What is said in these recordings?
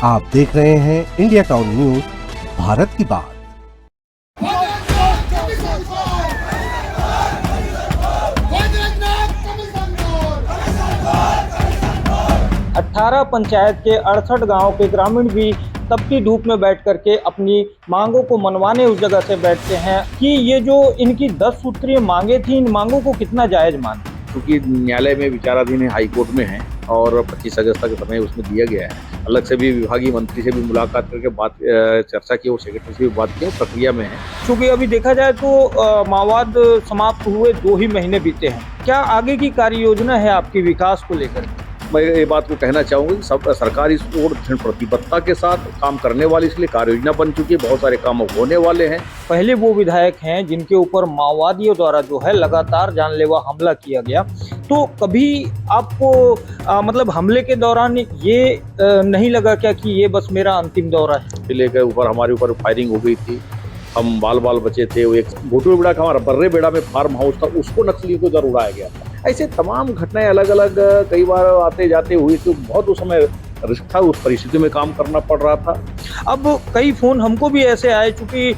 आप देख रहे हैं इंडिया टाउन न्यूज, भारत की बात। 18 पंचायत के 68 गांव के ग्रामीण भी तपती धूप में बैठ करके अपनी मांगों को मनवाने उस जगह से बैठते हैं कि ये जो इनकी 10 सूत्रीय मांगे थी, इन मांगों को कितना जायज मानते हैं। क्योंकि न्यायालय में विचाराधीन है, हाई कोर्ट में है और 25 अगस्त तक समय उसमें दिया गया है। अलग से भी विभागीय मंत्री से भी मुलाकात करके बात चर्चा की और सेक्रेटरी से भी बात की, प्रक्रिया में है। क्योंकि अभी देखा जाए तो माओवाद समाप्त हुए 2 ही महीने बीते हैं। क्या आगे की कार्य योजना है आपकी विकास को लेकर? मैं ये बात को कहना चाहूँगा कि सब सरकार इस ओर दृढ़ प्रतिबद्धता के साथ काम करने वाली, इसलिए कार्य योजना बन चुकी है, बहुत सारे काम होने वाले हैं। पहले वो विधायक हैं जिनके ऊपर माओवादियों द्वारा जो है लगातार जानलेवा हमला किया गया, तो कभी आपको मतलब हमले के दौरान ये नहीं लगा क्या कि ये बस मेरा अंतिम दौरा है? किले के ऊपर हमारे ऊपर फायरिंग हो गई थी, हम बाल बचे थे। वो एक भोटू बेड़ा का हमारा बर्रे बेड़ा में फार्म हाउस था, उसको नक्सलियों को उधर उड़ाया गया था। ऐसे तमाम घटनाएं अलग अलग कई बार आते जाते हुई, तो बहुत उस समय रिस्क था, उस परिस्थिति में काम करना पड़ रहा था। अब कई फोन हमको भी ऐसे आए, चूंकि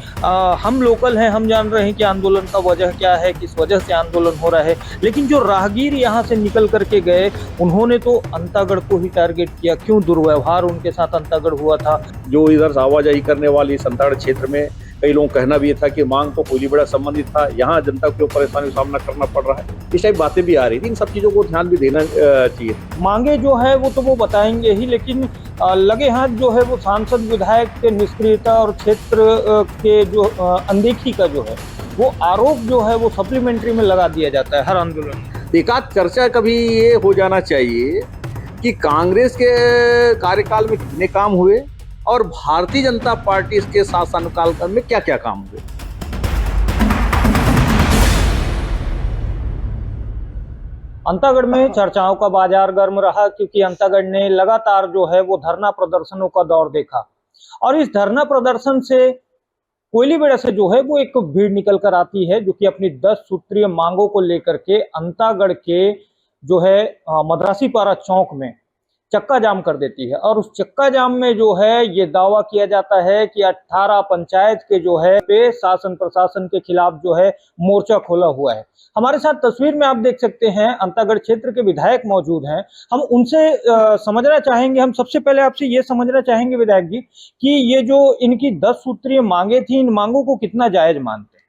हम लोकल हैं, हम जान रहे हैं कि आंदोलन का वजह क्या है, किस वजह से आंदोलन हो रहा है, लेकिन जो राहगीर यहाँ से निकल करके गए उन्होंने तो अंतागढ़ को ही टारगेट किया। क्यों दुर्व्यवहार उनके साथ अंतागढ़ हुआ था? जो इधर से आवाजाही करने वाली अंतागढ़ क्षेत्र में कई लोगों का कहना भी था कि मांग तो कोयलीबेड़ा संबंधित था, यहाँ जनता को परेशानी का सामना करना पड़ रहा है। इस टाइप बातें भी आ रही थी। इन सब चीज़ों को ध्यान भी देना चाहिए। मांगे जो है वो तो वो बताएंगे ही, लेकिन लगे हाथ जो है वो सांसद विधायक के निष्क्रियता और क्षेत्र के जो अनदेखी का जो है वो आरोप जो है वो सप्लीमेंट्री में लगा दिया जाता है हर आंदोलन में। एकाध चर्चा कभी ये हो जाना चाहिए कि कांग्रेस के कार्यकाल में कितने काम हुए और भारतीय जनता पार्टी के शासनकाल में क्या क्या काम हुए। अंतागढ़ में चर्चाओं का बाजार गर्म रहा, क्योंकि अंतागढ़ ने लगातार जो है वो धरना प्रदर्शनों का दौर देखा और इस धरना प्रदर्शन से कोयलीबेड़ा से जो है वो एक भीड़ निकल कर आती है, जो कि अपनी 10 सूत्रीय मांगों को लेकर के अंतागढ़ के जो है मद्रासी पारा चौक में चक्का जाम कर देती है। और उस चक्का जाम में जो है ये दावा किया जाता है कि 18 पंचायत के जो है पे शासन प्रशासन के खिलाफ जो है मोर्चा खोला हुआ है। हमारे साथ तस्वीर में आप देख सकते हैं अंतागढ़ क्षेत्र के विधायक मौजूद हैं। हम उनसे समझना चाहेंगे, हम सबसे पहले आपसे ये समझना चाहेंगे विधायक जी कि ये जो इनकी 10 सूत्रीय मांगे थी, इन मांगों को कितना जायज मानते हैं?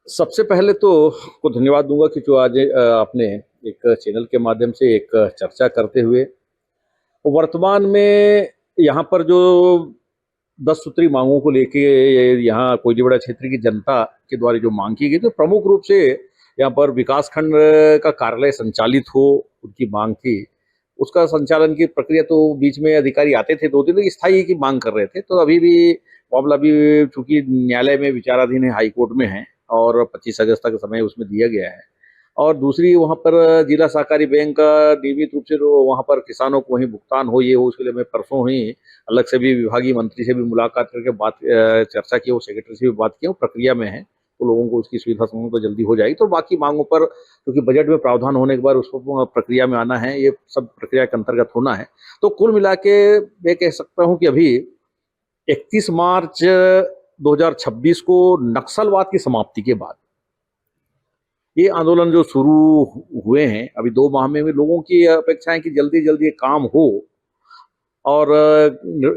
सबसे पहले तो को धन्यवाद दूंगा कि जो आज आपने एक चैनल के माध्यम से एक चर्चा करते हुए वर्तमान में यहाँ पर जो 10 सूत्री मांगों को लेके यहाँ कोयलीबेड़ा क्षेत्र की जनता के द्वारा जो मांग की गई, तो प्रमुख रूप से यहाँ पर विकासखंड का कार्यालय संचालित हो, उनकी मांग थी। उसका संचालन की प्रक्रिया तो बीच में अधिकारी आते थे 2 दिन, स्थायी की मांग कर रहे थे। तो अभी भी मामला भी चूंकि न्यायालय में विचाराधीन है, हाई कोर्ट में है और 25 अगस्त तक समय उसमें दिया गया है। और दूसरी वहाँ पर जिला सहकारी बैंक का नियमित रूप से वहाँ पर किसानों को वहीं भुगतान हो, ये हो, उसके लिए मैं परसों ही अलग से भी विभागीय मंत्री से भी मुलाकात करके बात चर्चा की और सेक्रेटरी से भी बात की, प्रक्रिया में है। तो लोगों को उसकी सुविधा समूह तो जल्दी हो जाएगी। तो बाकी मांगों पर क्योंकि बजट में प्रावधान होने के बाद उसको प्रक्रिया में आना है, ये सब प्रक्रिया के अंतर्गत होना है। तो कुल मिला के मैं कह सकता हूँ कि अभी 31 मार्च 2026 को नक्सलवाद की समाप्ति के बाद ये आंदोलन जो शुरू हुए हैं, अभी 2 माह में लोगों की अपेक्षा है कि जल्दी जल्दी काम हो और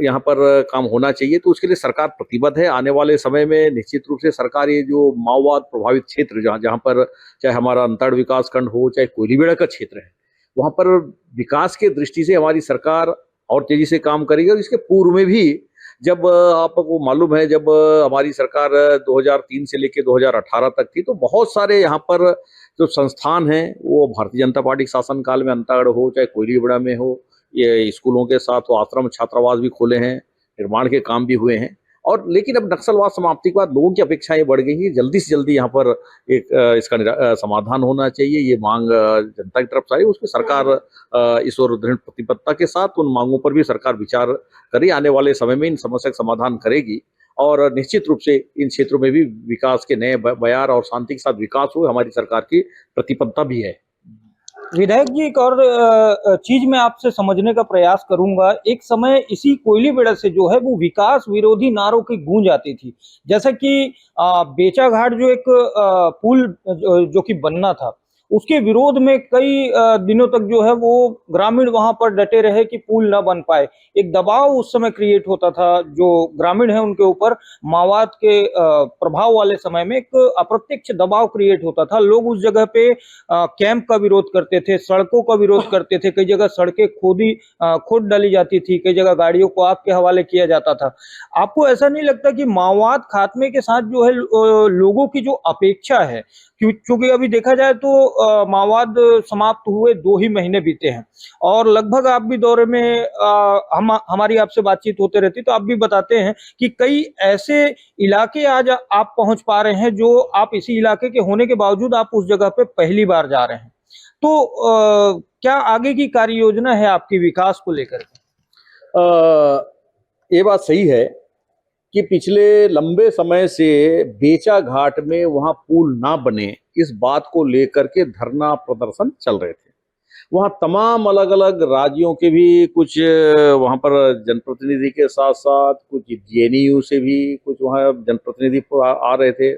यहाँ पर काम होना चाहिए। तो उसके लिए सरकार प्रतिबद्ध है। आने वाले समय में निश्चित रूप से सरकार ये जो माओवाद प्रभावित क्षेत्र जहाँ पर चाहे हमारा अंतागढ़ विकास खंड हो, चाहे कोयलीबेड़ा का क्षेत्र है, वहाँ पर विकास के दृष्टि से हमारी सरकार और तेजी से काम करेगी। और इसके पूर्व में भी जब आपको मालूम है, जब हमारी सरकार 2003 से लेकर 2018 तक थी, तो बहुत सारे यहाँ पर जो संस्थान हैं वो भारतीय जनता पार्टी के शासनकाल में अंतागढ़ हो, चाहे कोयलीबेड़ा में हो, ये स्कूलों के साथ वो आश्रम छात्रावास भी खोले हैं, निर्माण के काम भी हुए हैं। और लेकिन अब नक्सलवाद समाप्ति के बाद लोगों की अपेक्षाएं बढ़ गई हैं, जल्दी से जल्दी यहाँ पर एक इसका समाधान होना चाहिए। ये मांग जनता की तरफ से आई, उसकी सरकार इस ओर दृढ़ प्रतिबद्धता के साथ उन मांगों पर भी सरकार विचार करे, आने वाले समय में इन समस्या का समाधान करेगी। और निश्चित रूप से इन क्षेत्रों में भी विकास के नए बयार और शांति के साथ विकास हो, हमारी सरकार की प्रतिबद्धता भी है। विधायक जी, एक और चीज मैं आपसे समझने का प्रयास करूंगा। एक समय इसी कोयलीबेड़ा से जो है वो विकास विरोधी नारों की गूंज आती थी। जैसा कि बेचा घाट जो एक पुल जो कि बनना था, उसके विरोध में कई दिनों तक जो है वो ग्रामीण वहां पर डटे रहे कि पुल ना बन पाए। एक दबाव उस समय क्रिएट होता था जो ग्रामीण है उनके ऊपर, माओवाद के प्रभाव वाले समय में एक अप्रत्यक्ष दबाव क्रिएट होता था। लोग उस जगह पे कैंप का विरोध करते थे, सड़कों का विरोध करते थे, कई जगह सड़कें खोद डाली जाती थी, कई जगह गाड़ियों को आग के हवाले किया जाता था। आपको ऐसा नहीं लगता कि माओवाद खात्मे के साथ जो है लोगों की जो अपेक्षा है, क्योंकि अभी देखा जाए तो माओवाद समाप्त हुए 2 ही महीने बीते हैं और लगभग आप भी दौरे में हमारी आपसे बातचीत होते रहती, तो आप भी बताते हैं कि कई ऐसे इलाके आज आप पहुंच पा रहे हैं जो आप इसी इलाके के होने के बावजूद आप उस जगह पे पहली बार जा रहे हैं। तो क्या आगे की कार्य योजना है आपकी विकास को लेकर के? ये बात सही है कि पिछले लंबे समय से बेचा घाट में वहां पुल ना बने, इस बात को लेकर के धरना प्रदर्शन चल रहे थे। वहां तमाम अलग अलग राज्यों के भी कुछ वहां पर जनप्रतिनिधि के साथ साथ कुछ जेएनयू से भी कुछ वहां जनप्रतिनिधि आ रहे थे।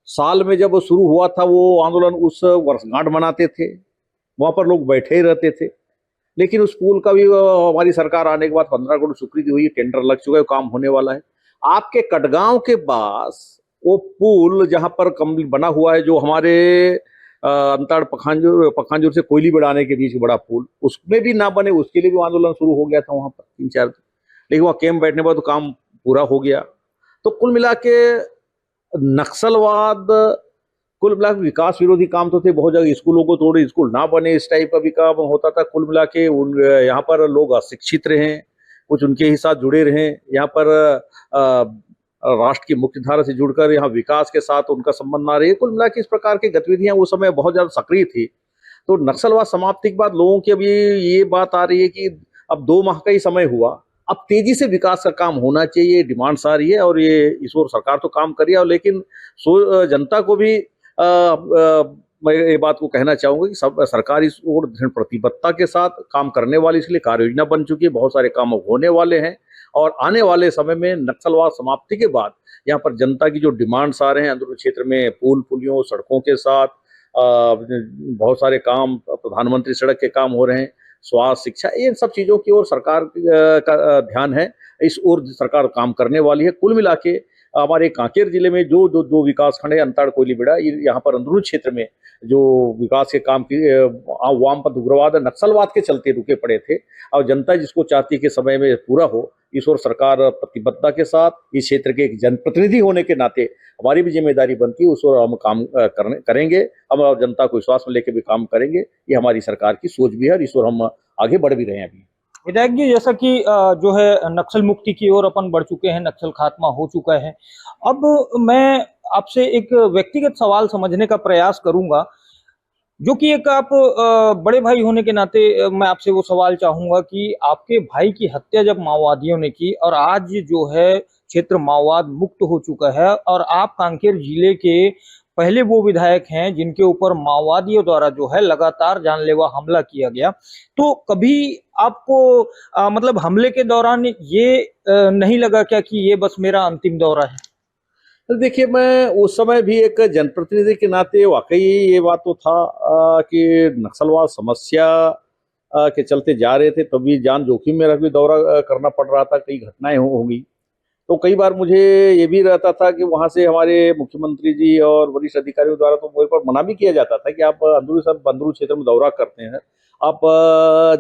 साल में जब शुरू हुआ था वो आंदोलन, उस वर्षगांठ मनाते थे, वहां पर लोग बैठे ही रहते थे। लेकिन उस पुल का भी हमारी सरकार आने के बाद 15 करोड़ स्वीकृति हुई, टेंडर लग चुका है, काम होने वाला है। आपके कटगांव के पास वो पुल जहां पर बना हुआ है, जो हमारे अंताड़ पखांजूर से कोयलीबेड़ा आने के बीच बड़ा पुल, उसमें भी ना बने, उसके लिए भी आंदोलन शुरू हो गया था वहां पर 3-4 दिन। लेकिन वहां कैंप बैठने पर तो काम पूरा हो गया। तो कुल मिला के नक्सलवाद, कुल मिला के विकास विरोधी काम तो थे। बहुत जगह स्कूलों को तोड़े, स्कूल ना बने, इस टाइप का भी काम होता था। कुल मिला के यहाँ पर लोग अशिक्षित रहे, कुछ उनके ही साथ जुड़े रहे। यहाँ पर राष्ट्र की मुख्य धारा से जुड़कर यहाँ विकास के साथ उनका संबंध ना रहे। कुल मिला के इस प्रकार की गतिविधियां उस समय बहुत ज्यादा सक्रिय थी। तो नक्सलवाद समाप्ति के बाद लोगों की अभी ये बात आ रही है कि अब 2 माह का ही समय हुआ, अब तेजी से विकास का काम होना चाहिए, डिमांड्स आ रही है। और ये इस ओर सरकार तो काम कर रही है, लेकिन जनता को भी मैं ये बात को कहना चाहूंगा कि सब सरकार इस ओर दृढ़ प्रतिबद्धता के साथ काम करने वाली, इसलिए कार्य योजना बन चुकी है, बहुत सारे काम होने वाले हैं। और आने वाले समय में नक्सलवाद समाप्ति के बाद यहाँ पर जनता की जो डिमांड्स आ रहे हैं अंदरूनी क्षेत्र में, पुल पुलियों सड़कों के साथ बहुत सारे काम, प्रधानमंत्री सड़क के काम हो रहे हैं, स्वास्थ्य शिक्षा, इन सब चीज़ों की ओर सरकार का ध्यान है। इस ओर सरकार काम करने वाली है। कुल मिला के हमारे कांकेर जिले में जो दो विकास खंड है, अंताड़ कोयलीबेड़ा, यहाँ पर अंदरूनी क्षेत्र में जो विकास के काम की वामपंथ उग्रवाद नक्सलवाद के चलते रुके पड़े थे, और जनता जिसको चाहती है कि समय में पूरा हो, इस ओर सरकार प्रतिबद्धता के साथ, इस क्षेत्र के एक जनप्रतिनिधि होने के नाते हमारी भी जिम्मेदारी बनती है, उस ओर हम काम करेंगे। हम जनता को विश्वास में लेकर भी काम करेंगे। ये हमारी सरकार की सोच भी है और इस ओर हम आगे बढ़ भी रहे हैं। अभी विधायक जी, जैसा कि जो है नक्सल मुक्ति की ओर अपन बढ़ चुके हैं, नक्सल खात्मा हो चुका है। अब मैं आपसे एक व्यक्तिगत सवाल समझने का प्रयास करूंगा, जो कि एक आप बड़े भाई होने के नाते मैं आपसे वो सवाल चाहूंगा कि आपके भाई की हत्या जब माओवादियों ने की और आज जो है क्षेत्र माओवाद मुक्त हो चुका है और आप कांकेर जिले के पहले वो विधायक हैं जिनके ऊपर माओवादियों द्वारा जो है लगातार जानलेवा हमला किया गया, तो कभी आपको मतलब हमले के दौरान ये नहीं लगा क्या कि ये बस मेरा अंतिम दौरा है? तो देखिए, मैं उस समय भी एक जनप्रतिनिधि के नाते वाकई ये बात तो था कि नक्सलवाद समस्या के चलते जा रहे थे, तभी जान जोखिम में रख भी दौरा करना पड़ रहा था, कई घटनाएं होंगी। तो कई बार मुझे ये भी रहता था कि वहाँ से हमारे मुख्यमंत्री जी और वरिष्ठ अधिकारियों द्वारा तो मेरे पर मना भी किया जाता था कि आप अंदरूनी क्षेत्र में दौरा करते हैं, आप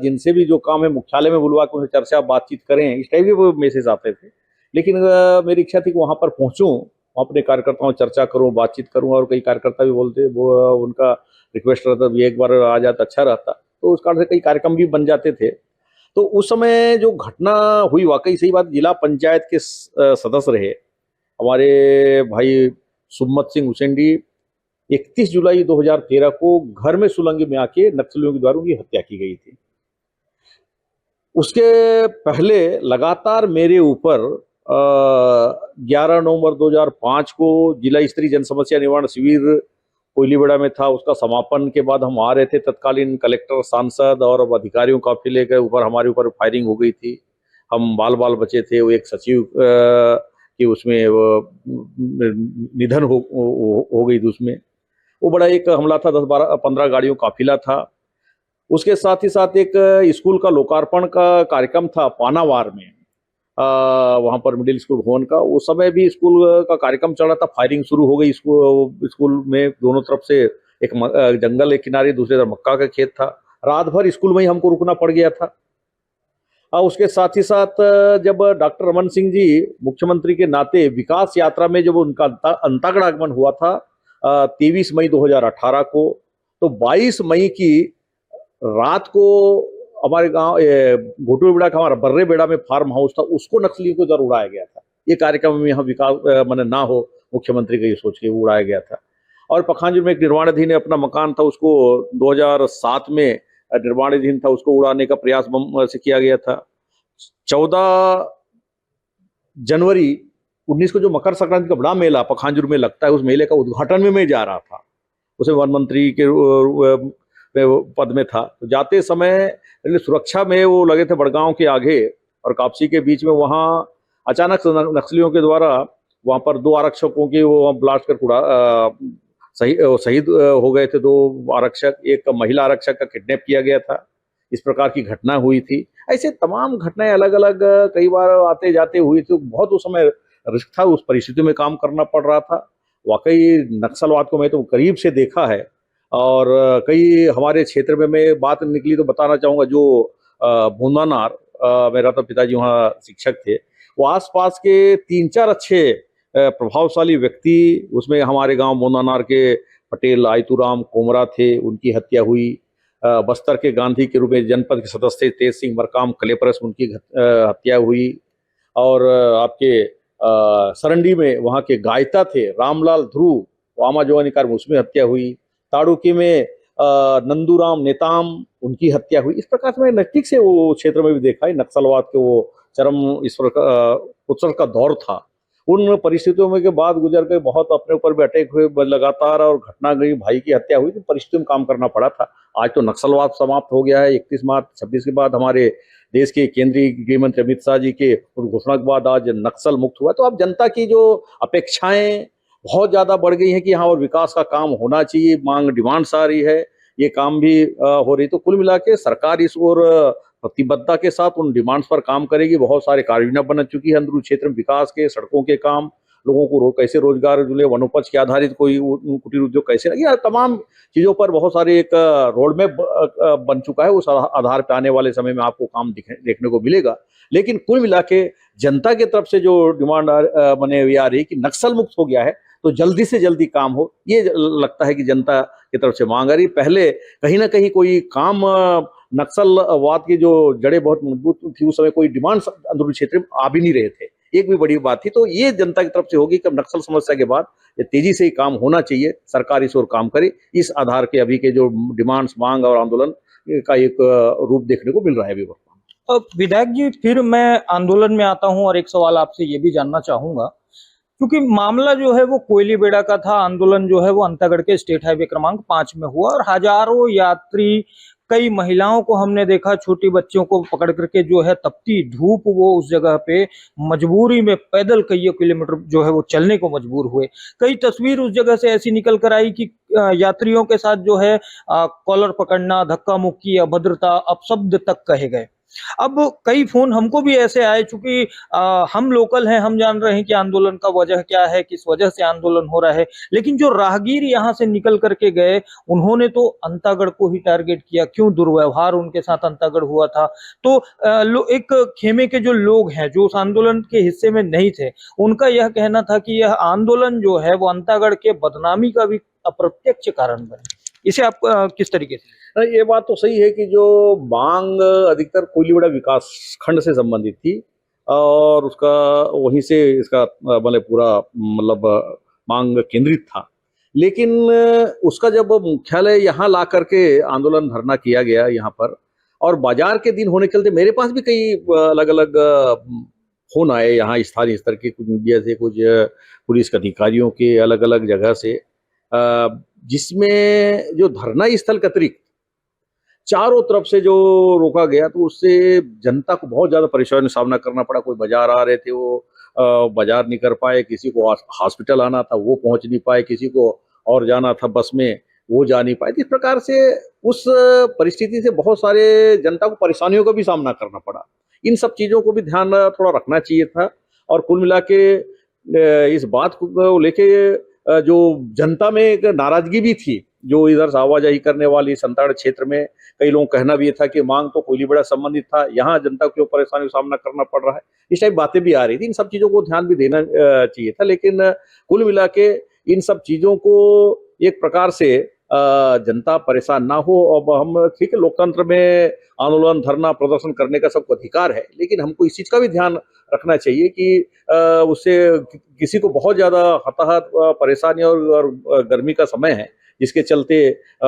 जिनसे भी जो काम है मुख्यालय में बुलवा के उनसे चर्चा बातचीत करें, इस टाइप के मैसेज आते थे। लेकिन मेरी इच्छा थी कि वहाँ पर पहुँचूँ, अपने कार्यकर्ताओं से चर्चा करूं, बातचीत करूं। और कई कार्यकर्ता भी बोलते, वो उनका रिक्वेस्ट रहता भी एक बार आ जाता अच्छा रहता, तो उस कारण से कई कार्यक्रम भी बन जाते थे। तो उस समय जो घटना हुई, वाकई सही बात, जिला पंचायत के सदस्य रहे हमारे भाई सुम्मत सिंह हुसैनडी, 31 जुलाई 2013 को घर में सुलंगी में आके नक्सलियों के द्वारा उनकी हत्या की गई थी। उसके पहले लगातार मेरे ऊपर 11 नवंबर 2005 को जिला स्तरीय जन समस्या निवारण शिविर कोयलीबेड़ा में था। उसका समापन के बाद हम आ रहे थे, तत्कालीन कलेक्टर, सांसद और अब अधिकारियों काफिले के ऊपर हमारे ऊपर फायरिंग हो गई थी। हम बाल बाल बचे थे। वो एक सचिव की उसमें निधन हो गई थी उसमें। वो बड़ा एक हमला था, 10-12-15 गाड़ियों काफिला था। उसके साथ ही साथ एक स्कूल का लोकार्पण का कार्यक्रम था पानावार में, वहाँ पर मिडिल स्कूल भवन का। उस समय भी स्कूल का कार्यक्रम चल रहा था, फायरिंग शुरू हो गई। स्कूल में दोनों तरफ से एक जंगल एक किनारे, दूसरी तरफ मक्का का खेत था। रात भर स्कूल में ही हमको रुकना पड़ गया था। उसके साथ ही साथ जब डॉक्टर रमन सिंह जी मुख्यमंत्री के नाते विकास यात्रा में जब उनका अंतागढ़ आगमन हुआ था 23 मई 2018 को, तो 22 मई की रात को हमारे गांव घोटूबेड़ा का हमारा बर्रे बेड़ा में फार्म हाउस था, उसको नक्सलियों को इधर उड़ाया गया था। ये कार्यक्रम में यहाँ विकास माने ना हो, मुख्यमंत्री का ये सोच के उड़ाया गया था। और पखांजूर में एक निर्माणाधीन अपना मकान था, उसको 2007 में निर्माणाधीन था, उसको उड़ाने का प्रयास बम से किया गया था। 14 जनवरी 19 को जो मकर संक्रांति का बड़ा मेला पखांजूर में लगता है, उस मेले का उद्घाटन में मैं जा रहा था। उसे वन मंत्री के पद में था। तो जाते समय सुरक्षा में वो लगे थे बड़गांव के आगे और कापसी के बीच में। वहाँ अचानक नक्सलियों के द्वारा वहाँ पर 2 आरक्षकों की वो ब्लास्ट कर शहीद हो गए थे। 2 आरक्षक, एक महिला आरक्षक का किडनैप किया गया था। इस प्रकार की घटना हुई थी। ऐसे तमाम घटनाएं अलग अलग कई बार आते जाते हुई थी। बहुत उस समय रिस्क था, उस परिस्थिति में काम करना पड़ रहा था। वाकई नक्सलवाद को मैं तो करीब से देखा है और कई हमारे क्षेत्र में मैं बात निकली तो बताना चाहूँगा। जो भूनानार, मेरा तो पिताजी वहाँ शिक्षक थे, वो आसपास के 3-4 अच्छे प्रभावशाली व्यक्ति, उसमें हमारे गांव मोनानार के पटेल आयतुराम कोमरा थे, उनकी हत्या हुई। बस्तर के गांधी के रूप में जनपद के सदस्य तेज सिंह मरकाम कलेपरस, उनकी हत्या हुई। और आपके सरंडी में वहाँ के गायता थे रामलाल ध्रुव, वामा जवानी कार, उसमें हत्या हुई। ताड़ुकी में नंदूराम नेताम, उनकी हत्या हुई। इस प्रकार से मैं नजदीक से वो क्षेत्र में भी देखा है। नक्सलवाद के वो चरम उत्सव का दौर था। उन परिस्थितियों में के बाद गुजर के बहुत अपने ऊपर भी अटैक हुए लगातार और घटना गई, भाई की हत्या हुई, तो परिस्थितियों में काम करना पड़ा था। आज तो नक्सलवाद समाप्त हो गया है। 31 मार्च 26 के बाद हमारे देश के केंद्रीय गृह मंत्री अमित शाह जी के घोषणा के बाद आज नक्सल मुक्त हुआ। तो अब जनता की जो अपेक्षाएं बहुत ज्यादा बढ़ गई हैं कि यहाँ और विकास का काम होना चाहिए, मांग डिमांड्स आ रही है, ये काम भी हो रही। तो कुल मिला के सरकार इस ओर प्रतिबद्धता के साथ उन डिमांड्स पर काम करेगी। बहुत सारे कार्ययोजना बन चुकी है अंदरूनी क्षेत्र में, विकास के, सड़कों के काम, लोगों को कैसे रोजगार मिले, वनोपज के आधारित कोई कुटीर उद्योग कैसे लगे, तमाम चीजों पर बहुत सारे एक रोड मैप बन चुका है। उस आधार पर आने वाले समय में आपको काम देखने को मिलेगा। लेकिन कुल मिला के जनता की तरफ से जो डिमांड बने हुई आ रही कि नक्सल मुक्त हो गया है तो जल्दी से जल्दी काम हो, ये लगता है कि जनता की तरफ से मांग आ रही। पहले कहीं ना कहीं कोई काम, नक्सलवाद की जो जड़ें बहुत मजबूत थी, उस समय कोई डिमांड अंदरूनी क्षेत्र में आ भी नहीं रहे थे, एक भी बड़ी बात थी। तो ये जनता की तरफ से होगी कि नक्सल समस्या के बाद ये तेजी से ही काम होना चाहिए, सरकार इस ओर काम करे। इस आधार के अभी के जो डिमांड्स, मांग और आंदोलन का एक रूप देखने को मिल रहा है अभी वर्तमान। विधायक जी, फिर मैं आंदोलन में आता हूं और एक सवाल आपसे ये भी जानना चाहूंगा, क्योंकि मामला जो है वो कोयलीबेड़ा का था। आंदोलन जो है वो अंतागढ़ के स्टेट हाईवे क्रमांक 5 में हुआ और हजारों यात्री, कई महिलाओं को हमने देखा, छोटी बच्चों को पकड़ करके जो है तपती धूप वो उस जगह पे मजबूरी में पैदल कई किलोमीटर जो है वो चलने को मजबूर हुए। कई तस्वीर उस जगह से ऐसी निकल कर आई कि यात्रियों के साथ जो है कॉलर पकड़ना, धक्का मुक्की, अभद्रता, अपशब्द तक कहे गए। अब कई फोन हमको भी ऐसे आए, चूंकि हम लोकल हैं, हम जान रहे हैं कि आंदोलन का वजह क्या है, किस वजह से आंदोलन हो रहा है, लेकिन जो राहगीर यहाँ से निकल करके गए उन्होंने तो अंतागढ़ को ही टारगेट किया। क्यों? दुर्व्यवहार उनके साथ अंतागढ़ हुआ था। तो एक खेमे के जो लोग हैं जो उस आंदोलन के हिस्से में नहीं थे, उनका यह कहना था कि यह आंदोलन जो है वो अंतागढ़ के बदनामी का भी अप्रत्यक्ष कारण बने। इसे आप किस तरीके से? ये बात तो सही है कि जो मांग अधिकतर कोयलीबेड़ा विकास खंड से संबंधित थी और उसका वहीं से इसका मतलब पूरा मतलब मांग केंद्रित था। लेकिन उसका जब मुख्यालय यहाँ ला करके आंदोलन धरना किया गया यहाँ पर, और बाजार के दिन होने के चलते मेरे पास भी कई अलग अलग फोन आए यहाँ स्थानीय स्तर के, कुछ मीडिया से, कुछ पुलिस के अधिकारियों के, अलग अलग जगह से। जिसमें जो धरना स्थल के अतिरिक्त चारों तरफ से जो रोका गया, तो उससे जनता को बहुत ज्यादा परेशानी का सामना करना पड़ा। कोई बाजार आ रहे थे, वो बाजार नहीं कर पाए, किसी को हॉस्पिटल आना था वो पहुंच नहीं पाए, किसी को और जाना था बस में वो जा नहीं पाए। तो इस प्रकार से उस परिस्थिति से बहुत सारे जनता को परेशानियों का भी सामना करना पड़ा। इन सब चीजों को भी ध्यान थोड़ा रखना चाहिए था। और कुल मिला के इस बात को लेके जो जनता में एक नाराजगी भी थी, जो इधर से आवाजाही करने वाली संताड़ क्षेत्र में कई लोगों का कहना भी ये था कि मांग तो कोयलीबेड़ा संबंधित था, यहाँ जनता को परेशानी का सामना करना पड़ रहा है। इस टाइप बातें भी आ रही थी। इन सब चीजों को ध्यान भी देना चाहिए था, लेकिन कुल मिला के इन सब चीजों को एक प्रकार से जनता परेशान ना हो। अब हम ठीक है, लोकतंत्र में आंदोलन, धरना, प्रदर्शन करने का सबको अधिकार है, लेकिन हमको इस चीज का भी ध्यान रखना चाहिए कि उससे किसी को बहुत ज्यादा हताहत, परेशानी और गर्मी का समय है, जिसके चलते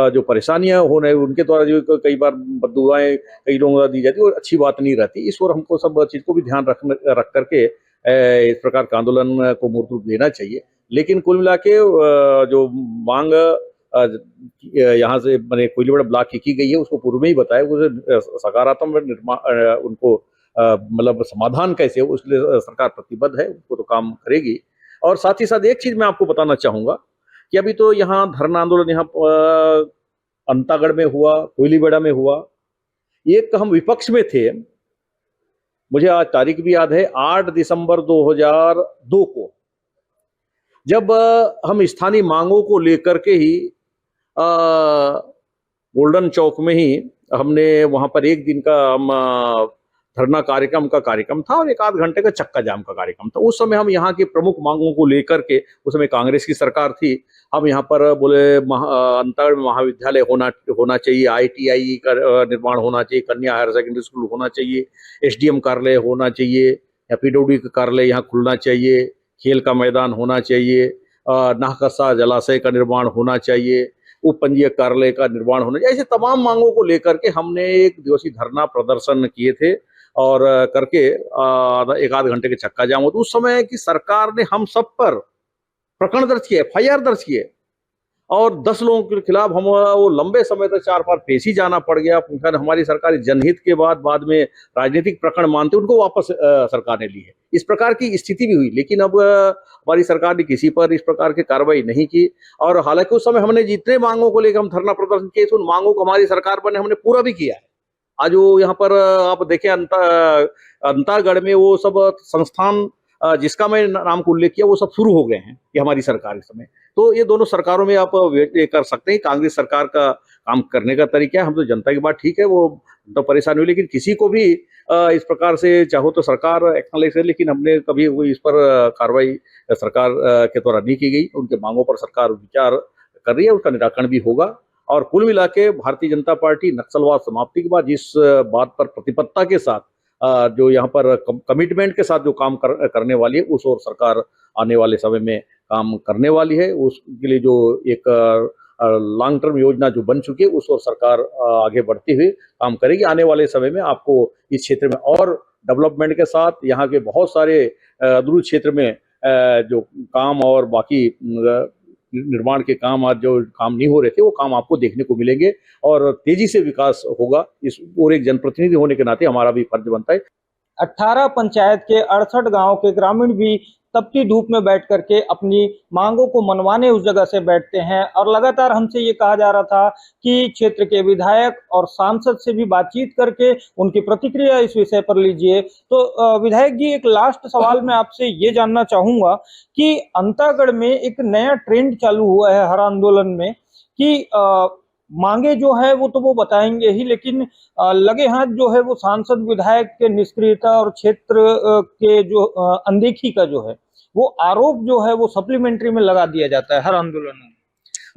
जो परेशानियां हो रही उनके द्वारा जो कई बार बददुआएं कई लोगों द्वारा दी जाती है, वो अच्छी बात नहीं रहती। इस ओर हमको सब चीज को भी ध्यान रख करके इस प्रकार का आंदोलन को मूर्त रूप देना चाहिए। लेकिन कुल मिला के जो मांग यहाँ से मैंने कोयलीबेड़ा ब्लॉक की गई है, उसको पूर्व में ही बताया, उसे सकारात्मक उनको मतलब समाधान कैसे हो उसके लिए सरकार प्रतिबद्ध है, उसको तो काम करेगी। और साथ ही साथ एक चीज मैं आपको बताना चाहूंगा कि अभी तो यहाँ धरना आंदोलन यहाँ अंतागढ़ में हुआ, कोयलीबेड़ा में हुआ। एक हम विपक्ष में थे, मुझे आज तारीख भी याद है, 8 दिसंबर 2002 को, जब हम स्थानीय मांगों को लेकर के ही गोल्डन चौक में ही हमने वहां पर एक दिन का हम धरना कार्यक्रम था और 1 आध घंटे का चक्का जाम का कार्यक्रम था। उस समय हम यहाँ की प्रमुख मांगों को लेकर के, उस समय कांग्रेस की सरकार थी, हम यहाँ पर बोले अंतागढ़ में महाविद्यालय होना चाहिए, ITI का निर्माण होना चाहिए, कन्या हायर सेकेंडरी स्कूल होना चाहिए, SDM कार्यालय होना चाहिए, या PWD का कार्यालय यहाँ खुलना चाहिए, खेल का मैदान होना चाहिए, नाहकसा जलाशय का निर्माण होना चाहिए, उप पंजीयक कार्यालय का निर्माण होना चाहिए। ऐसे तमाम मांगों को लेकर के हमने एक दिवसीय धरना प्रदर्शन किए थे और करके 1 आध घंटे के चक्का जाम होता। उस समय की सरकार ने हम सब पर प्रकरण दर्ज किए, FIR दर्ज किए, और 10 लोगों के खिलाफ हम वो लंबे समय तक 4 बार पेशी जाना पड़ गया। हमारी सरकार जनहित के बाद में राजनीतिक प्रकरण मानते उनको वापस सरकार ने ली है। इस प्रकार की स्थिति भी हुई, लेकिन अब हमारी सरकार ने किसी पर इस प्रकार की कार्रवाई नहीं की। और हालांकि उस समय हमने जितने मांगों को लेकर हम धरना प्रदर्शन किए, उन मांगों को हमारी सरकार पर हमने पूरा भी किया है। आज वो यहाँ पर आप देखें अंतागढ़ में वो सब संस्थान जिसका मैं नाम को उल्लेख किया, वो सब शुरू हो गए हैं ये हमारी सरकार के समय। तो ये दोनों सरकारों में आप कर सकते हैं, कांग्रेस सरकार का काम करने का तरीका है। हम तो जनता की बात ठीक है, वो तो परेशानी हुई, लेकिन किसी को भी इस प्रकार से चाहो तो सरकार एक्शन ले सकती, लेकिन हमने कभी वो इस पर कार्रवाई सरकार के द्वारा नहीं की गई। उनके मांगों पर सरकार विचार कर रही है, उसका निराकरण भी होगा। और कुल मिला के भारतीय जनता पार्टी नक्सलवाद समाप्ति के बाद जिस बात पर प्रतिबद्धता के साथ जो यहाँ पर कमिटमेंट के साथ जो काम करने वाली है, उस ओर सरकार आने वाले समय में काम करने वाली है। उसके लिए जो एक लॉन्ग टर्म योजना जो बन चुकी है, उस ओर सरकार आगे बढ़ती हुई काम करेगी। आने वाले समय में आपको इस क्षेत्र में और डेवलपमेंट के साथ यहाँ के बहुत सारे दूर क्षेत्र में जो काम और बाकी निर्माण के काम आज जो काम नहीं हो रहे थे, वो काम आपको देखने को मिलेंगे और तेजी से विकास होगा। इस और एक जनप्रतिनिधि होने के नाते हमारा भी फर्ज बनता है। 18 पंचायत के 68 गांव के ग्रामीण भी तपती धूप में बैठ करके अपनी मांगों को मनवाने उस जगह से बैठते हैं। और लगातार हमसे ये कहा जा रहा था कि क्षेत्र के विधायक और सांसद से भी बातचीत करके उनकी प्रतिक्रिया इस विषय पर लीजिए। तो विधायक जी, एक लास्ट सवाल मैं आपसे ये जानना चाहूंगा कि अंतागढ़ में एक नया ट्रेंड चालू हुआ है हर आंदोलन में कि मांगे जो है वो तो वो बताएंगे ही, लेकिन लगे हाथ जो है वो सांसद विधायक के निष्क्रियता और क्षेत्र के जो अनदेखी का जो है वो आरोप जो है वो सप्लीमेंट्री में लगा दिया जाता है हर आंदोलन में।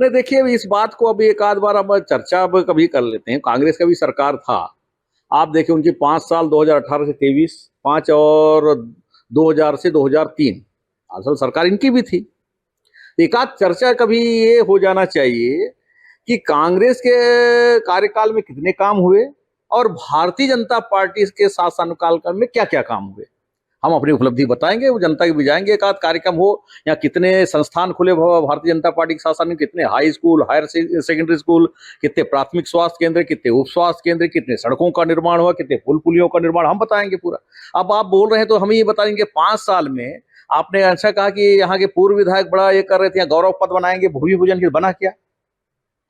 नहीं, देखिए, इस बात को अभी 1 आध बार अब चर्चा अब कभी कर लेते हैं। कांग्रेस का भी सरकार था, आप देखिए उनकी 5 साल 2018 से 23, 5 और 2000 से 2003 असल सरकार इनकी भी थी। एक आध चर्चा कभी ये हो जाना चाहिए कि कांग्रेस के कार्यकाल में कितने काम हुए और भारतीय जनता पार्टी के शासनकाल में क्या क्या काम हुए। हम अपनी उपलब्धि बताएंगे, वो जनता के भी जाएंगे। एक आध कार्यक्रम हो, यहाँ कितने संस्थान खुले भारतीय जनता पार्टी के शासन में, कितने high school, higher secondary school, कितने प्राथमिक स्वास्थ्य केंद्र, कितने उप स्वास्थ्य केंद्र, कितने सड़कों का निर्माण हुआ, कितने पुल पुलियों का निर्माण, हम बताएंगे पूरा। अब आप बोल रहे हैं तो हम ये बताएंगे 5 साल में आपने अच्छा कहा कि यहाँ के पूर्व विधायक बड़ा ये कर रहे थे, यहाँ गौरव पद बनाएंगे भूमि पूजन की, बना क्या?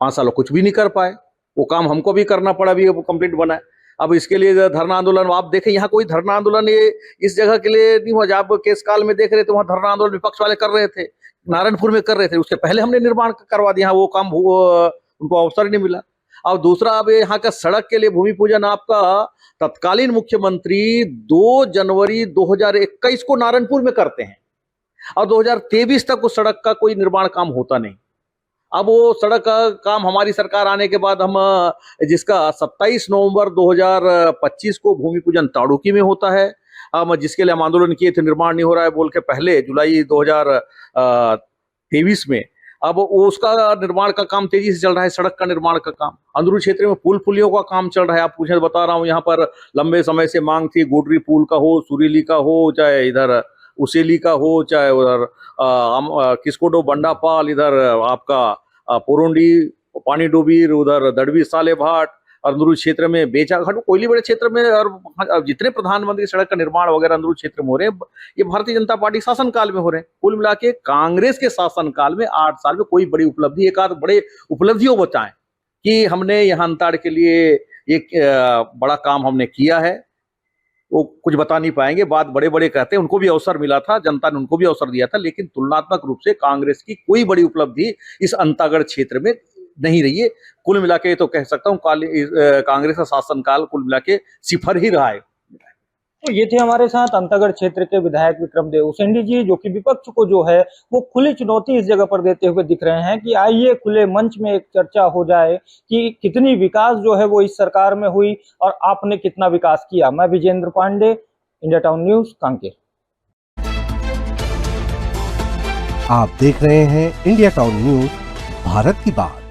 5 सालों कुछ भी नहीं कर पाए। वो काम हमको भी करना पड़ा, भी वो कंप्लीट बना है। अब इसके लिए धरना आंदोलन, आप देखें यहाँ कोई धरना आंदोलन ये इस जगह के लिए नहीं हुआ। जब केस काल में देख रहे थे वहां धरना आंदोलन विपक्ष वाले कर रहे थे, नारायणपुर में कर रहे थे, उसके पहले हमने निर्माण करवा दिया, वो काम उनको अवसर नहीं मिला। और दूसरा, अब यहाँ का सड़क के लिए भूमि पूजन आपका तत्कालीन मुख्यमंत्री 2 जनवरी 2021 को नारायणपुर में करते हैं और 2023 तक उस सड़क का कोई निर्माण काम होता नहीं। अब वो सड़क का काम हमारी सरकार आने के बाद हम जिसका 27 नवंबर 2025 को भूमि पूजन ताड़ुकी में होता है, जिसके लिए हम आंदोलन किए थे, निर्माण नहीं हो रहा है बोल के, पहले जुलाई 2023 में अब उसका निर्माण का काम तेजी से चल रहा है। सड़क का निर्माण का काम, अंदरूनी क्षेत्र में पुल पुलियों का काम चल रहा है। आप पूछे बता रहा हूँ, यहाँ पर लंबे समय से मांग थी, गोडरी पुल का हो, सुरीली का हो, चाहे इधर उसेली का हो, चाहे उधर किस्कोडो बंडापाल, इधर आपका पोरुंडी पानी डूबीर, उधर दड़वी साले भाट, अंदरूनी क्षेत्र में बेचाघाट, कोयली बड़े क्षेत्र में, और जितने प्रधानमंत्री सड़क का निर्माण वगैरह अंदरूनी क्षेत्र में हो रहे हैं, ये भारतीय जनता पार्टी शासन काल में हो रहे हैं। कुल मिला के कांग्रेस के शासन काल में 8 साल में कोई बड़ी उपलब्धि, एक आध बड़े उपलब्धियों बताएं कि हमने यहाँ अंताड़ के लिए एक बड़ा काम हमने किया है, वो कुछ बता नहीं पाएंगे। बात बड़े बड़े कहते हैं, उनको भी अवसर मिला था, जनता ने उनको भी अवसर दिया था, लेकिन तुलनात्मक रूप से कांग्रेस की कोई बड़ी उपलब्धि इस अंतागढ़ क्षेत्र में नहीं रही है। कुल मिला के तो कह सकता हूँ कांग्रेस का शासनकाल कुल मिला के सिफर ही रहा है। तो ये थे हमारे साथ अंतागढ़ क्षेत्र के विधायक विक्रमदेव उसेंडी जी, जो कि विपक्ष को जो है वो खुली चुनौती इस जगह पर देते हुए दिख रहे हैं कि आइए खुले मंच में एक चर्चा हो जाए कि कितनी विकास जो है वो इस सरकार में हुई और आपने कितना विकास किया। मैं Vijendra Pandey, India town news, Kanker. आप देख रहे हैं इंडिया टाउन न्यूज, भारत की बात।